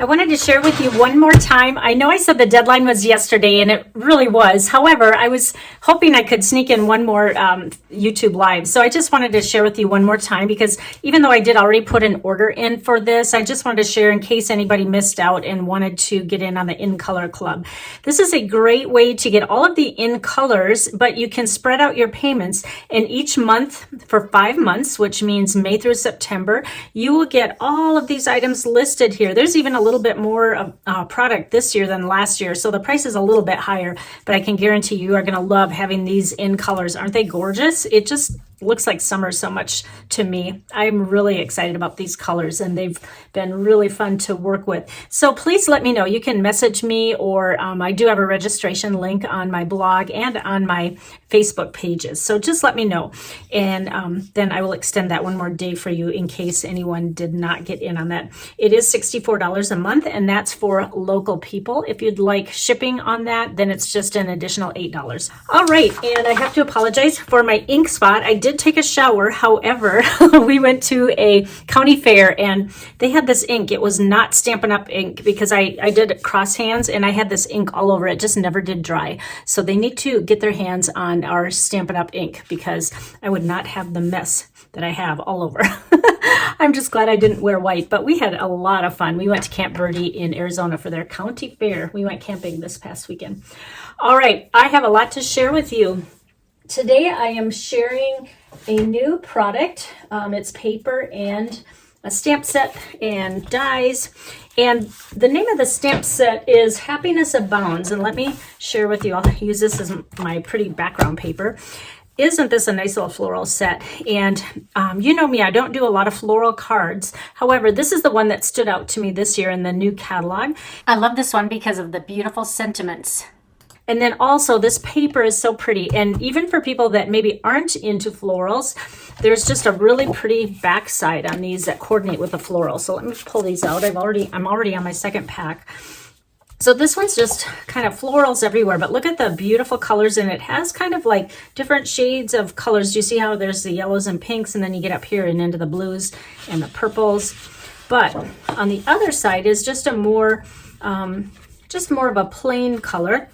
I wanted to share with you one more time. I know I said the deadline was yesterday, and it really was. However, I was hoping I could sneak in one more YouTube live. So I just wanted to share with you one more time, because even though I did already put an order in for this, I just wanted to share in case anybody missed out and wanted to get in on the In Color Club. This is a great way to get all of the in colors, but you can spread out your payments. And each month for 5 months, which means May through September, you will get all of these items listed here. There's even a little bit more product this year than last year, so the price is a little bit higher, but I can guarantee you are going to love having these in colors. Aren't they gorgeous? It just looks like summer so much to me. I'm really excited about these colors, and they've been really fun to work with. So please let me know. You can message me, or I do have a registration link on my blog and on my Facebook pages. So just let me know, and then I will extend that one more day for you in case anyone did not get in on that. It is $64 a month, and that's for local people. If you'd like shipping on that, then it's just an additional $8. All right, and I have to apologize for my ink spot. I did take a shower. However, we went to a county fair and they had this ink. It was not Stampin' Up! Ink, because I did cross hands and I had this ink all over. It just never did dry. So they need to get their hands on our Stampin' Up! Ink, because I would not have the mess that I have all over. I'm just glad I didn't wear white, but we had a lot of fun. We went to Camp Verde in Arizona for their county fair. We went camping this past weekend. All right, I have a lot to share with you. Today I am sharing a new product. It's paper and a stamp set and dies. And the name of the stamp set is Happiness Abounds. And let me share with you, I'll use this as my pretty background paper. Isn't this a nice little floral set? And you know me, I don't do a lot of floral cards. However, this is the one that stood out to me this year in the new catalog. I love this one because of the beautiful sentiments. And then also this paper is so pretty. And even for people that maybe aren't into florals, there's just a really pretty backside on these that coordinate with the floral. So let me pull these out. I'm already on my second pack. So this one's just kind of florals everywhere, but look at the beautiful colors, and it has kind of like different shades of colors. Do you see how there's the yellows and pinks, and then you get up here and into the blues and the purples. But on the other side is just a more of a plain color.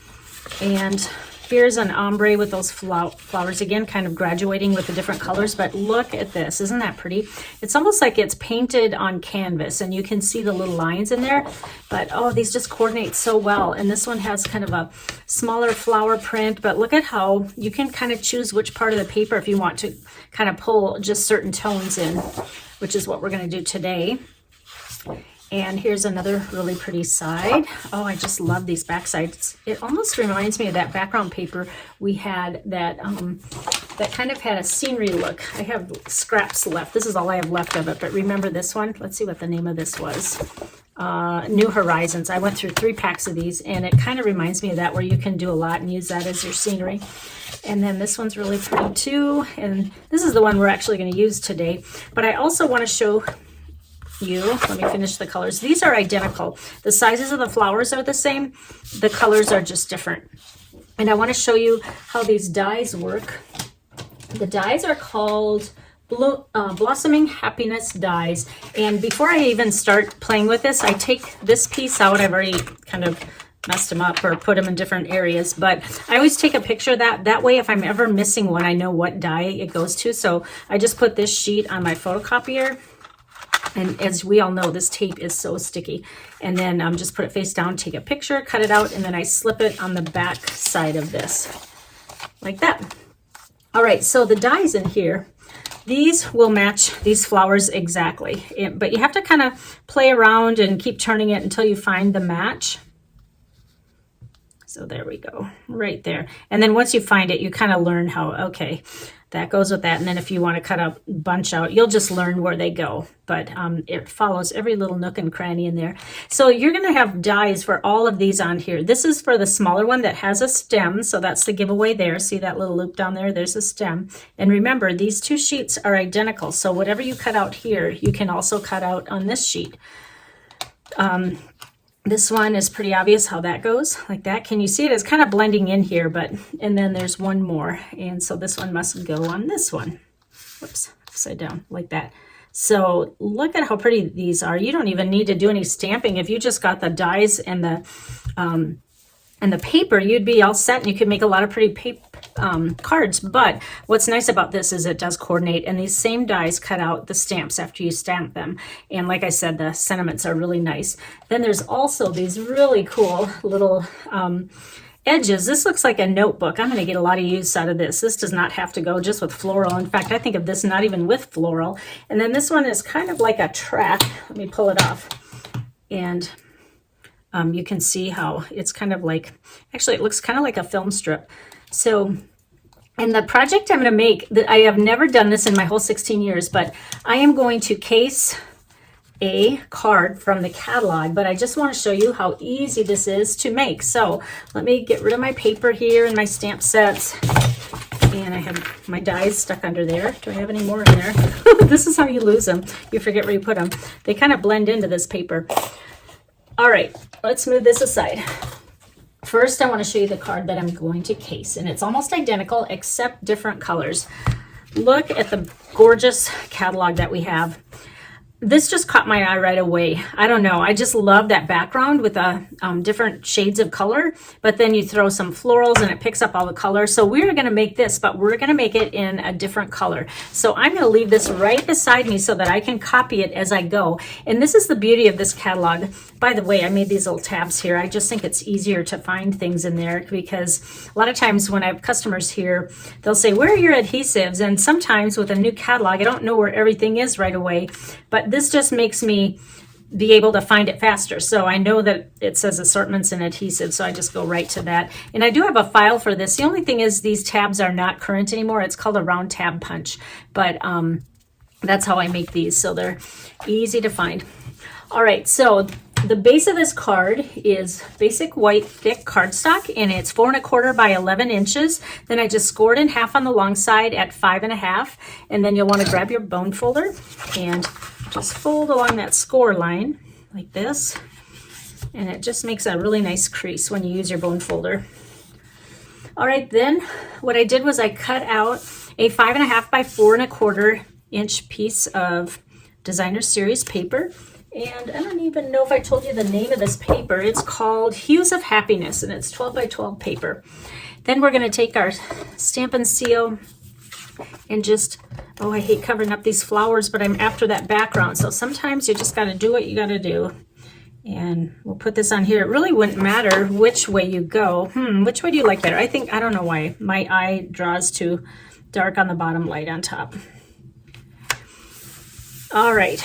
And here's an ombre with those flowers again, kind of graduating with the different colors. But look at this. Isn't that pretty? It's almost like it's painted on canvas, and you can see the little lines in there. But oh, these just coordinate so well. And this one has kind of a smaller flower print, but look at how you can kind of choose which part of the paper if you want to kind of pull just certain tones in, which is what we're going to do today. And here's another really pretty side. Oh, I just love these back sides. It almost reminds me of that background paper we had that that kind of had a scenery look. I have scraps left. This is all I have left of it. But remember this one? Let's see what the name of this was. New Horizons. I went through 3 packs of these, and it kind of reminds me of that, where you can do a lot and use that as your scenery. And then this one's really pretty too. And this is the one we're actually going to use today. But I also want to show you, let me finish the colors. These are identical. The sizes of the flowers are the same. The colors are just different. And I want to show you how these dies work. The dies are called Blossoming Happiness dies. And before I even start playing with this, I take this piece out. I've already kind of messed them up or put them in different areas, but I always take a picture of that. That way, if I'm ever missing one, I know what die it goes to. So I just put this sheet on my photocopier. And as we all know, this tape is so sticky. And then just put it face down, take a picture, cut it out, and then I slip it on the back side of this, like that. All right, so the dies in here, these will match these flowers exactly. But you have to kind of play around and keep turning it until you find the match. So there we go, right there. And then once you find it, you kind of learn how, okay, that goes with that. And then if you want to cut a bunch out, you'll just learn where they go. But it follows every little nook and cranny in there. So you're going to have dies for all of these on here. This is for the smaller one that has a stem. So that's the giveaway there. See that little loop down there? There's a stem. And remember, these 2 sheets are identical. So whatever you cut out here, you can also cut out on this sheet. This one is pretty obvious how that goes, like that. Can you see it? It's kind of blending in here, but, and then there's one more. And so this one must go on this one. Whoops, upside down, like that. So look at how pretty these are. You don't even need to do any stamping. If you just got the dies and the paper, you'd be all set, and you could make a lot of pretty paper cards. But what's nice about this is it does coordinate, and these same dies cut out the stamps after you stamp them. And like I said, the sentiments are really nice. Then there's also these really cool little edges. This looks like a notebook. I'm going to get a lot of use out of this. This does not have to go just with floral. In fact, I think of this not even with floral. And then this one is kind of like a track. Let me pull it off. And you can see how it's kind of like, actually it looks kind of like a film strip. So, and the project I'm going to make, I have never done this in my whole 16 years, but I am going to case a card from the catalog, but I just want to show you how easy this is to make. So let me get rid of my paper here and my stamp sets. And I have my dies stuck under there. Do I have any more in there? This is how you lose them. You forget where you put them. They kind of blend into this paper. All right, let's move this aside. First, I want to show you the card that I'm going to case, and it's almost identical except different colors. Look at the gorgeous catalog that we have. This just caught my eye right away. I don't know. I just love that background with the different shades of color, but then you throw some florals and it picks up all the color. So we're going to make this, but we're going to make it in a different color. So I'm going to leave this right beside me so that I can copy it as I go. And this is the beauty of this catalog. By the way, I made these little tabs here. I just think it's easier to find things in there because a lot of times when I have customers here, they'll say, where are your adhesives? And sometimes with a new catalog, I don't know where everything is right away, but this just makes me be able to find it faster. So I know that it says assortments and adhesives, so I just go right to that. And I do have a file for this. The only thing is these tabs are not current anymore. It's called a round tab punch, but that's how I make these. So they're easy to find. All right, so the base of this card is basic white thick cardstock, and it's 4 1/4 by 11 inches. Then I just scored in half on the long side at 5 1/2, and then you'll want to grab your bone folder and just fold along that score line like this, and it just makes a really nice crease when you use your bone folder. All right, then what I did was I cut out a 5 1/2 by 4 1/4 inch piece of designer series paper. And I don't even know if I told you the name of this paper. It's called Hues of Happiness, and it's 12 by 12 paper. Then we're going to take our Stampin' Seal and just, oh, I hate covering up these flowers, but I'm after that background. So sometimes you just got to do what you got to do. And we'll put this on here. It really wouldn't matter which way you go. Which way do you like better? I don't know why. My eye draws too dark on the bottom, light on top. All right.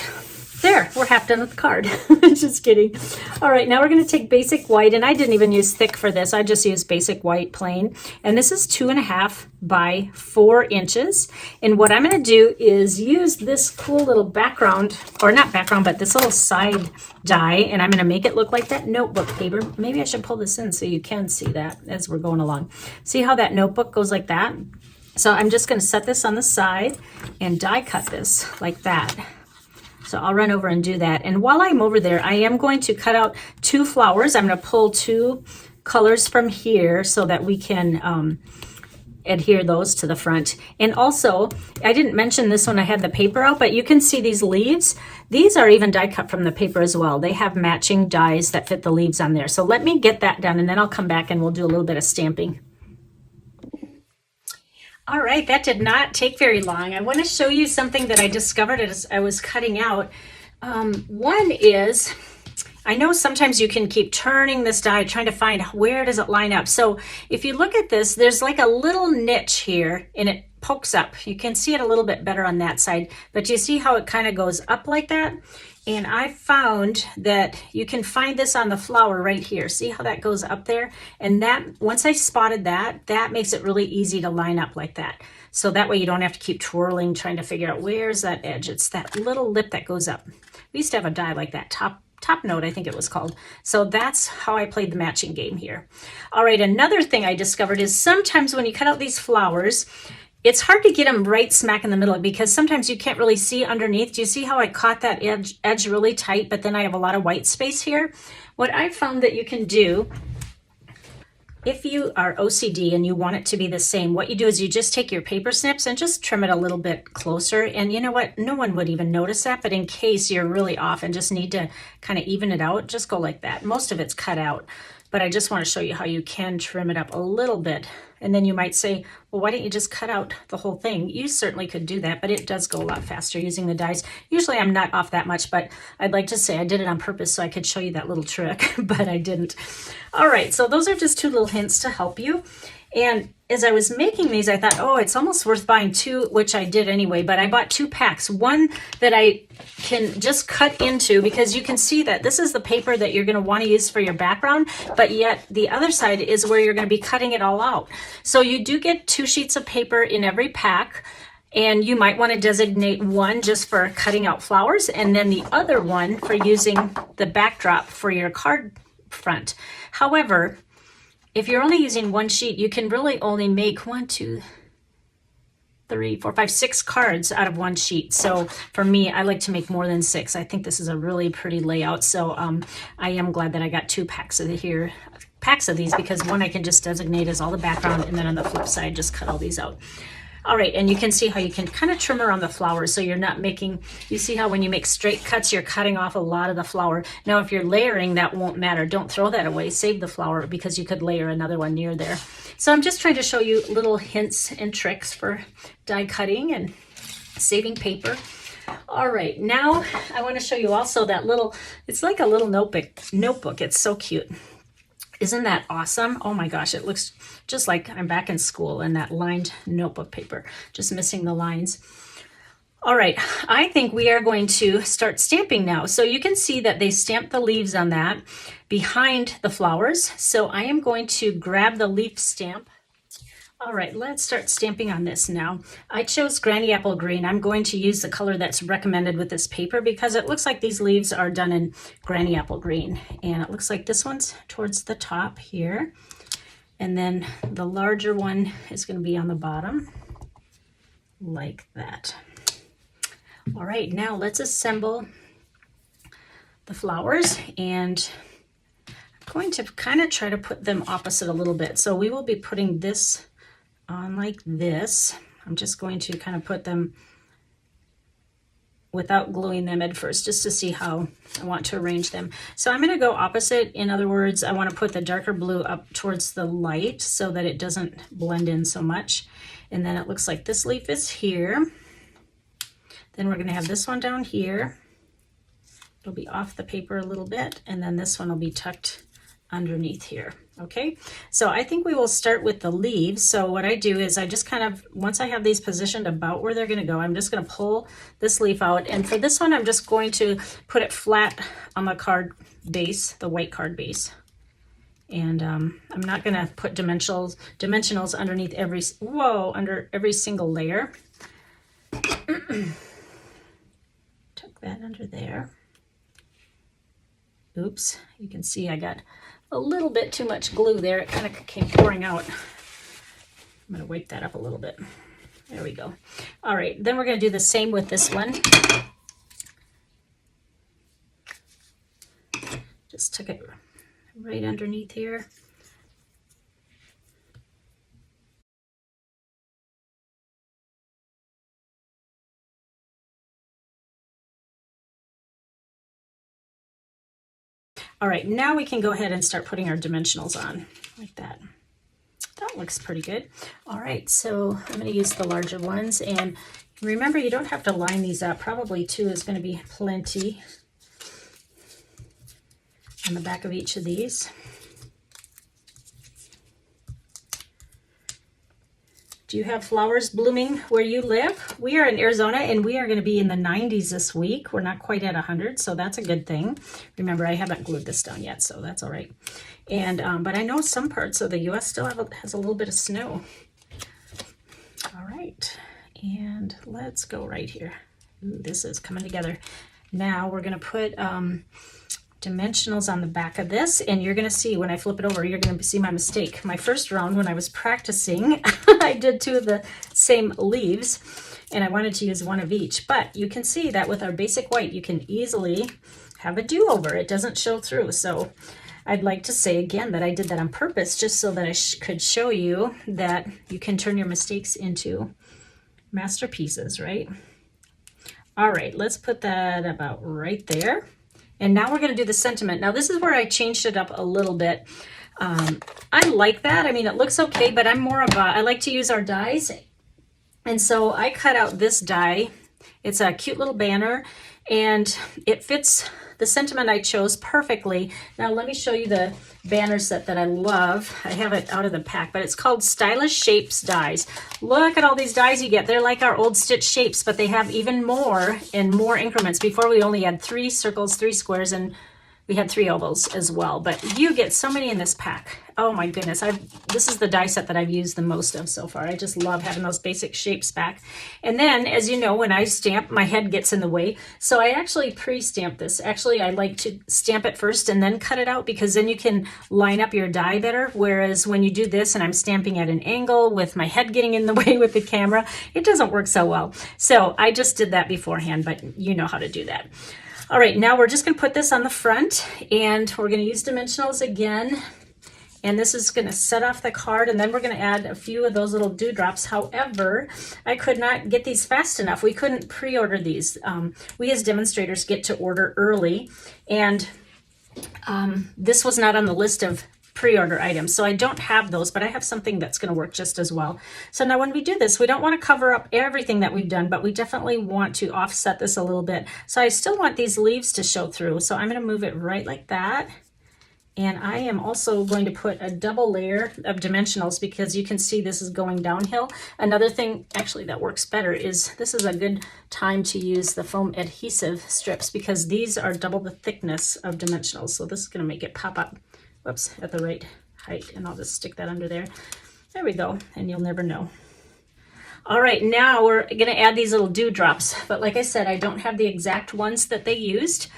There, we're half done with the card. Just kidding. All right, now we're going to take basic white, and I didn't even use thick for this. I just used basic white plain, and this is 2 1/2 by 4 inches. And what I'm going to do is use this cool little background, or not background, but this little side die, and I'm going to make it look like that notebook paper. Maybe I should pull this in so you can see that as we're going along. See how that notebook goes like that? So I'm just going to set this on the side and die cut this like that. So I'll run over and do that. And while I'm over there, I am going to cut out 2 flowers. I'm going to pull 2 colors from here so that we can adhere those to the front. And also, I didn't mention this when I had the paper out, but you can see these leaves. These are even die cut from the paper as well. They have matching dies that fit the leaves on there. So let me get that done, and then I'll come back and we'll do a little bit of stamping. All right, that did not take very long. I want to show you something that I discovered as I was cutting out. One is, I know sometimes you can keep turning this die trying to find where does it line up. So if you look at this, there's like a little niche here and it pokes up. You can see it a little bit better on that side, but you see how it kind of goes up like that? And I found that you can find this on the flower right here. See how that goes up there? And that, once I spotted that, that makes it really easy to line up like that. So that way you don't have to keep twirling, trying to figure out where's that edge. It's that little lip that goes up. We used to have a die like that, top note, I think it was called. So that's how I played the matching game here. All right, another thing I discovered is sometimes when you cut out these flowers, it's hard to get them right smack in the middle because sometimes you can't really see underneath. Do you see how I caught that edge really tight, but then I have a lot of white space here? What I found that you can do, if you are OCD and you want it to be the same, what you do is you just take your paper snips and just trim it a little bit closer. And you know what? No one would even notice that, but in case you're really off and just need to kind of even it out, just go like that. Most of it's cut out, but I just want to show you how you can trim it up a little bit. And then you might say, well, why don't you just cut out the whole thing? You certainly could do that, but it does go a lot faster using the dies. Usually I'm not off that much, but I'd like to say I did it on purpose so I could show you that little trick, but I didn't. All right, so those are just two little hints to help you. And as I was making these, I thought, oh, it's almost worth buying two, which I did anyway, but I bought 2 packs. One that I can just cut into, because you can see that this is the paper that you're going to want to use for your background, but yet the other side is where you're going to be cutting it all out. So you do get 2 sheets of paper in every pack, and you might want to designate one just for cutting out flowers, and then the other one for using the backdrop for your card front. However, if you're only using 1 sheet, you can really only make 6 cards out of 1 sheet. So for me, I like to make more than 6. I think this is a really pretty layout. So I am glad that I got 2 packs of these, because one I can just designate as all the background, and then on the flip side, just cut all these out. All right, and you can see how you can kind of trim around the flowers so you're not making, you see how when you make straight cuts, you're cutting off a lot of the flower. Now, if you're layering, that won't matter. Don't throw that away. Save the flower, because you could layer another one near there. So I'm just trying to show you little hints and tricks for die cutting and saving paper. All right, now I want to show you also that little, it's like a little notebook. It's so cute. Isn't that awesome? Oh my gosh, it looks just like I'm back in school in that lined notebook paper, just missing the lines. All right, I think we are going to start stamping now. So you can see that they stamped the leaves on that behind the flowers. So I am going to grab the leaf stamp. All right, let's start stamping on this now. I chose Granny Apple Green. I'm going to use the color that's recommended with this paper, because it looks like these leaves are done in Granny Apple Green. And it looks like this one's towards the top here. And then the larger one is going to be on the bottom, like that. All right, now let's assemble the flowers, and I'm going to kind of try to put them opposite a little bit. So we will be putting this on like this. I'm just going to kind of put them without gluing them at first, just to see how I want to arrange them. So I'm going to go opposite. In other words, I want to put the darker blue up towards the light so that it doesn't blend in so much. And then it looks like this leaf is here. Then we're going to have this one down here. It'll be off the paper a little bit, and then this one will be tucked underneath here. Okay, so I think we will start with the leaves. So what I do is I just kind of, once I have these positioned about where they're going to go, I'm just going to pull this leaf out. And for this one, I'm just going to put it flat on the card base, the white card base. And I'm not going to put dimensionals underneath under every single layer. Tuck that under there. Oops, you can see I got a little bit too much glue there. It kind of came pouring out. I'm going to wipe that up a little bit. There we go. All right, then we're going to do the same with this one. Just tuck it right underneath here. All right, now we can go ahead and start putting our dimensionals on like that. That looks pretty good. All right, so I'm going to use the larger ones, and remember, you don't have to line these up. Probably 2 is going to be plenty on the back of each of these. Do you have flowers blooming where you live? We are in Arizona, and we are going to be in the 90s this week. We're not quite at 100, so that's a good thing. Remember, I haven't glued this down yet, so that's all right. And but I know some parts of the U.S. still has a little bit of snow. All right, and let's go right here. Ooh, this is coming together. Now we're going to put dimensionals on the back of this, and you're going to see when I flip it over, you're going to see my mistake. My first round when I was practicing, I did 2 of the same leaves, and I wanted to use 1 of each, but you can see that with our basic white, you can easily have a do-over. It doesn't show through. So I'd like to say again that I did that on purpose just so that I could show you that you can turn your mistakes into masterpieces, right? All right, let's put that about right there. And now we're going to do the sentiment. Now this is where I changed it up a little bit. I like that. I mean, it looks okay, but I'm more of a, I like to use our dies. And so I cut out this die. It's a cute little banner and it fits the sentiment I chose perfectly. Now let me show you the banner set that I love. I have it out of the pack, but it's called Stylish Shapes Dies. Look at all these dies you get. They're like our old stitch shapes, but they have even more in more increments. Before we only had 3 circles, 3 squares, and we had 3 ovals as well, but you get so many in this pack. Oh my goodness, this is the die set that I've used the most of so far. I just love having those basic shapes back. And then, as you know, when I stamp, my head gets in the way. So I actually pre-stamp this. Actually, I like to stamp it first and then cut it out because then you can line up your die better. Whereas when you do this and I'm stamping at an angle with my head getting in the way with the camera, it doesn't work so well. So I just did that beforehand, but you know how to do that. All right, now we're just going to put this on the front and we're going to use dimensionals again. And this is going to set off the card and then we're going to add a few of those little dewdrops. However, I could not get these fast enough. We couldn't pre-order these. We as demonstrators get to order early and this was not on the list of pre-order items. So I don't have those, but I have something that's going to work just as well. So now when we do this, we don't want to cover up everything that we've done, but we definitely want to offset this a little bit. So I still want these leaves to show through. So I'm going to move it right like that. And I am also going to put a double layer of dimensionals because you can see this is going downhill. Another thing actually that works better is this is a good time to use the foam adhesive strips because these are double the thickness of dimensionals. So this is going to make it pop up. Whoops, at the right height, and I'll just stick that under there. There we go, and you'll never know. All right, now we're gonna add these little dewdrops, but like I said, I don't have the exact ones that they used,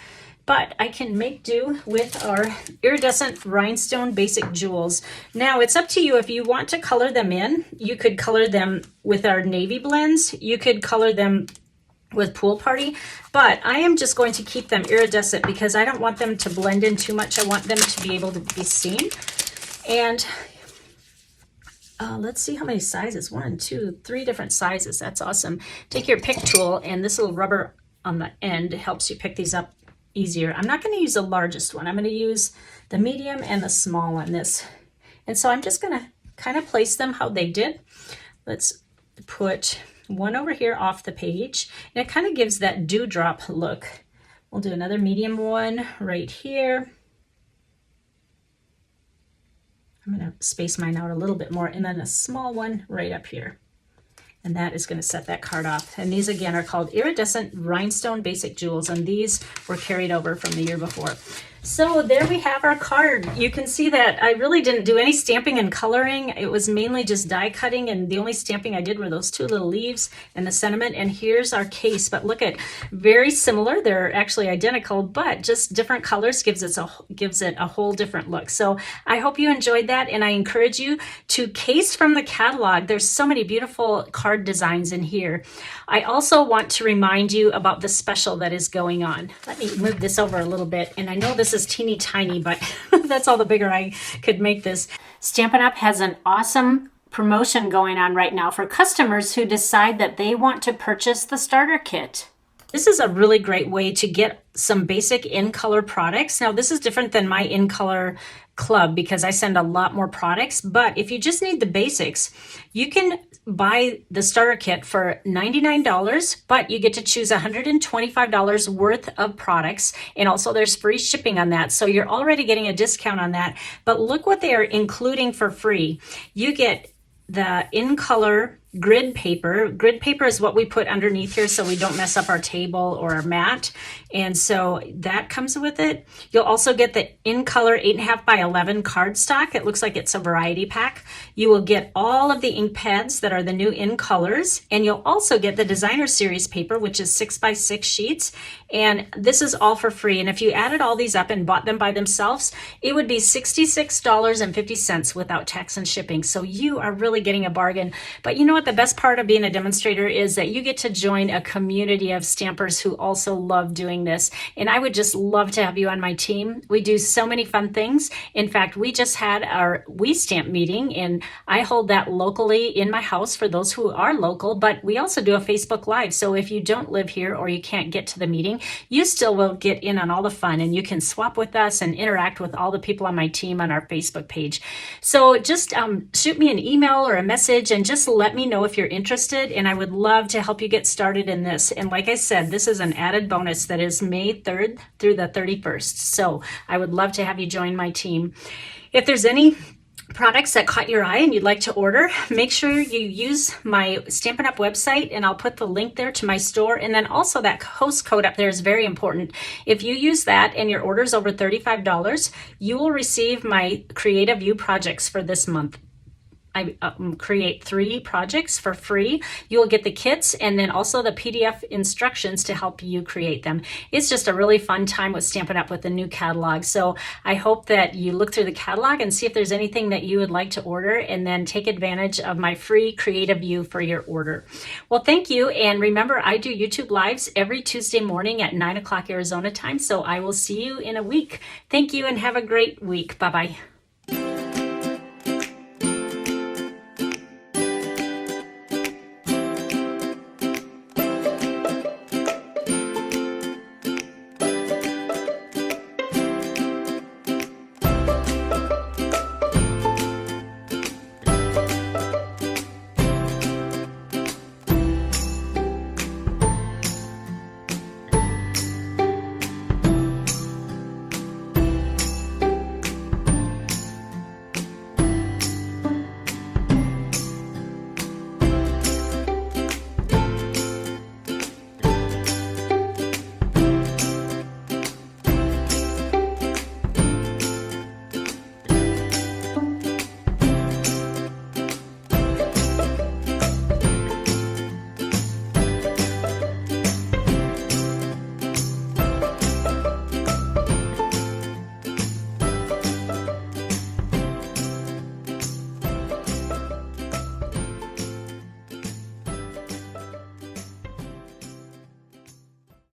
but I can make do with our iridescent rhinestone basic jewels. Now it's up to you if you want to color them in. You could color them with our navy blends. You could color them with Pool Party, but I am just going to keep them iridescent because I don't want them to blend in too much. I want them to be able to be seen. And let's see how many sizes. 1, 2, 3 different sizes. That's awesome. Take your pick tool and this little rubber on the end helps you pick these up easier. I'm not going to use the largest one. I'm going to use the medium and the small on this. And so I'm just going to kind of place them how they did. Let's put one over here off the page, and it kind of gives that dewdrop look. We'll do another medium one right here. I'm going to space mine out a little bit more, and then a small one right up here. And that is going to set that card off. And these again are called iridescent rhinestone basic jewels, and these were carried over from the year before. So there we have our card. You can see that I really didn't do any stamping and coloring. It was mainly just die cutting, and the only stamping I did were those 2 little leaves and the sentiment. And here's our case. But look at, very similar. They're actually identical, but just different colors gives it a whole different look. So I hope you enjoyed that, and I encourage you to case from the catalog. There's so many beautiful card designs in here. I also want to remind you about the special that is going on. Let me move this over a little bit, and I know this is teeny tiny, but that's all the bigger I could make this. Stampin' Up! Has an awesome promotion going on right now for customers who decide that they want to purchase the starter kit. This is a really great way to get some basic in-color products. Now this is different than my in-color club because I send a lot more products, but if you just need the basics, you can buy the starter kit for $99, but you get to choose $125 worth of products, and also there's free shipping on that, so you're already getting a discount on that. But look what they are including for free. You get the in-color grid paper. Grid paper is what we put underneath here so we don't mess up our table or our mat. And so that comes with it. You'll also get the in-color 8.5 by 11 cardstock. It looks like it's a variety pack. You will get all of the ink pads that are the new in colors. And you'll also get the designer series paper, which is 6 by 6 sheets. And this is all for free. And if you added all these up and bought them by themselves, it would be $66.50 without tax and shipping. So you are really getting a bargain. But you know what? the best part of being a demonstrator is that you get to join a community of stampers who also love doing this. And I would just love to have you on my team. We do so many fun things. In fact, we just had our We Stamp meeting, and I hold that locally in my house for those who are local, but we also do a Facebook Live. So if you don't live here or you can't get to the meeting, you still will get in on all the fun, and you can swap with us and interact with all the people on my team on our Facebook page. So just shoot me an email or a message and just let me know if you're interested, and I would love to help you get started in this. And like I said, this is an added bonus that is May 3rd through the 31st. So I would love to have you join my team. If there's any products that caught your eye and you'd like to order, make sure you use my Stampin' Up! Website, and I'll put the link there to my store. And then also that host code up there is very important. If you use that and your order is over $35, you will receive my Creative View projects for this month. I create 3 projects for free. You will get the kits and then also the PDF instructions to help you create them. It's just a really fun time with Stampin' Up! With the new catalog. So I hope that you look through the catalog and see if there's anything that you would like to order, and then take advantage of my free Creative View for your order. Well, thank you. And remember, I do YouTube Lives every Tuesday morning at 9 o'clock Arizona time. So I will see you in a week. Thank you and have a great week. Bye-bye.